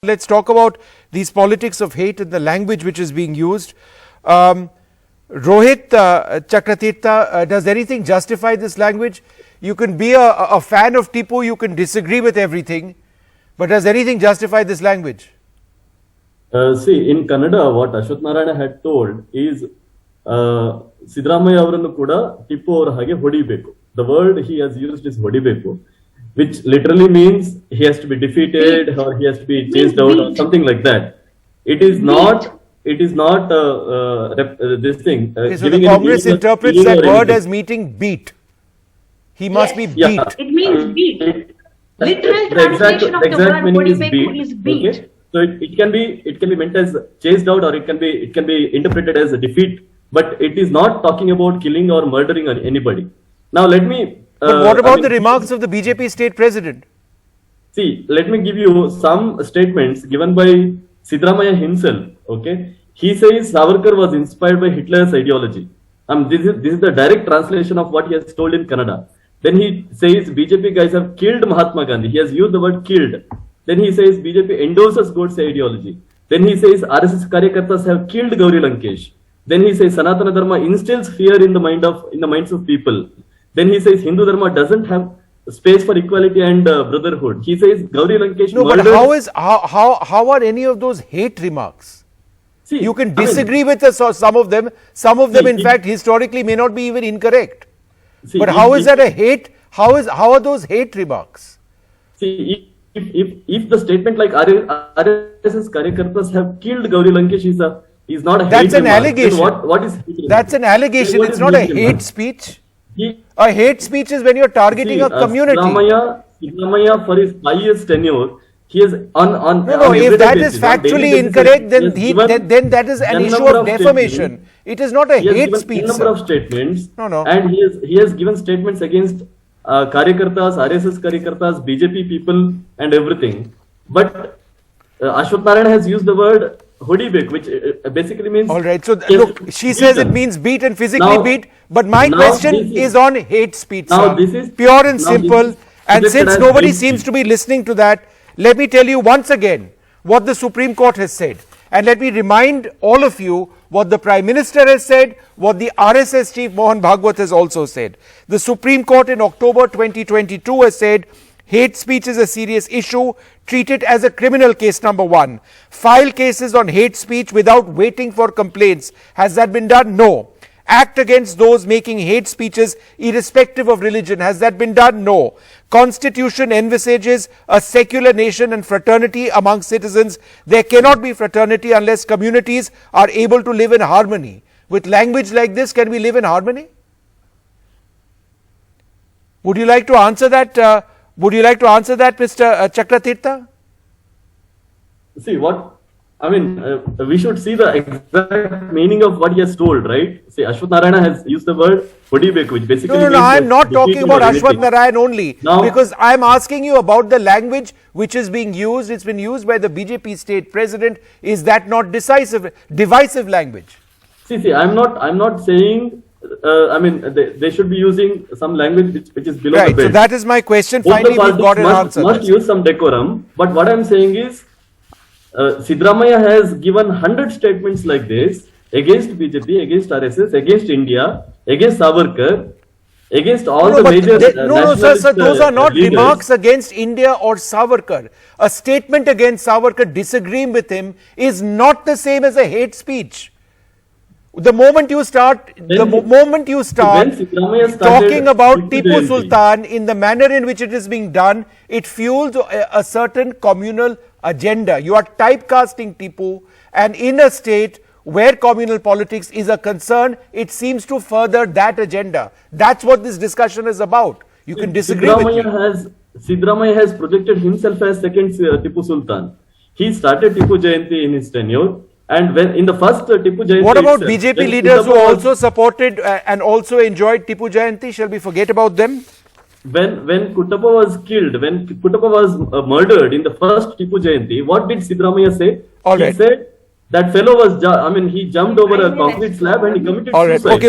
Let's talk about these politics of hate and the language which is being used. Rohith Chakrathirtha, does anything justify this language? You can be a fan of Tipu, you can disagree with everything, but does anything justify this language? See, in Kannada, what Ashwath Narayana had told is Siddaramaiah avarannu kuda Tipu avara hage hodibeku. The word he has used is hodibeku, which literally means he has to be defeated or he has to be chased out or something like that. It is not. It is not this thing. Okay, so the Congress interprets that word as meaning beat. He must be beat. Yeah. It means beat. Literal translation of the word hodibeku is beat. Okay? So it can be meant as chased out, or it can be interpreted as a defeat. But it is not talking about killing or murdering anybody. Now let me. But what about the remarks of the BJP state president? See, let me give you some statements given by Siddaramaiah himself. Okay, he says Savarkar was inspired by Hitler's ideology. This is the direct translation of what he has told in Kannada. Then he says BJP guys have killed Mahatma Gandhi. He has used the word killed. Then he says BJP endorses Godse ideology. Then he says RSS Karyakartas have killed Gauri Lankesh. Then he says Sanatana Dharma instills fear in the minds of people. Then he says Hindu Dharma doesn't have space for equality and brotherhood. He says Gauri Lankesh. No, but how are any of those hate remarks? See, you can disagree with some of them. Some of them, in fact, historically may not be even incorrect. But how is that a hate? How are those hate remarks? See, if the statement like RSS Karyakartas have killed Gauri Lankesh is not a hate That's an remark, allegation. What is hate? That's an allegation. It's not a hate speech. A hate speech is when you're targeting a community. Siddaramaiah for his 5 years tenure, he has if that is factually incorrect, then that is an issue of defamation. It is not a hate speech. He has given a number of statements. No. And he has given statements against Karyakartas, RSS Karyakartas, BJP people and everything. But Ashwath Narayana has used the word hodibek, which basically means. All right. So look, she says it means beat and physically beat. But my question is on hate speech. This is pure and simple. And since nobody seems to be listening to that, let me tell you once again what the Supreme Court has said. And let me remind all of you what the Prime Minister has said, what the RSS Chief Mohan Bhagwat has also said. The Supreme Court in October 2022 has said, hate speech is a serious issue. Treat it as a criminal case, number one. File cases on hate speech without waiting for complaints. Has that been done? No. Act against those making hate speeches irrespective of religion. Has that been done? No. Constitution envisages a secular nation and fraternity among citizens. There cannot be fraternity unless communities are able to live in harmony. With language like this, can we live in harmony? Would you like to answer that? Mr. Chakrathirtha? See what? We should see the exact meaning of what he has told, right? See, Ashwath Narayana has used the word hodibeku, which basically means... No, I'm not talking about Ashwath Narayana only. Now, because I'm asking you about the language which is being used. It's been used by the BJP state president. Is that not divisive language? See, I'm not saying... they should be using some language which is below the belt. So that is my question. Finally, we've got an answer. Must use some decorum. But what I'm saying is, Siddaramaiah has given 100 statements like this against BJP, against RSS, against India, against Savarkar, against all the major sir, those are not leaders. Remarks against India or Savarkar. A statement against Savarkar, disagreeing with him, is not the same as a hate speech. The moment you start talking about Tipu Sultan in the manner in which it is being done, it fuels a certain communal agenda. You are typecasting Tipu, and in a state where communal politics is a concern, it seems to further that agenda. That's what this discussion is about. You can disagree with me. Siddaramaiah has projected himself as second Tipu Sultan. He started Tipu Jayanti in his tenure. And when in the first Tipu Jayanti... What about BJP leaders who also supported and also enjoyed Tipu Jayanti? Shall we forget about them? When Kuttappa was killed, when Kuttappa was murdered in the first Tipu Jayanti, what did Siddaramaiah say? He said that fellow was, he jumped over a concrete slab and he committed suicide. Okay.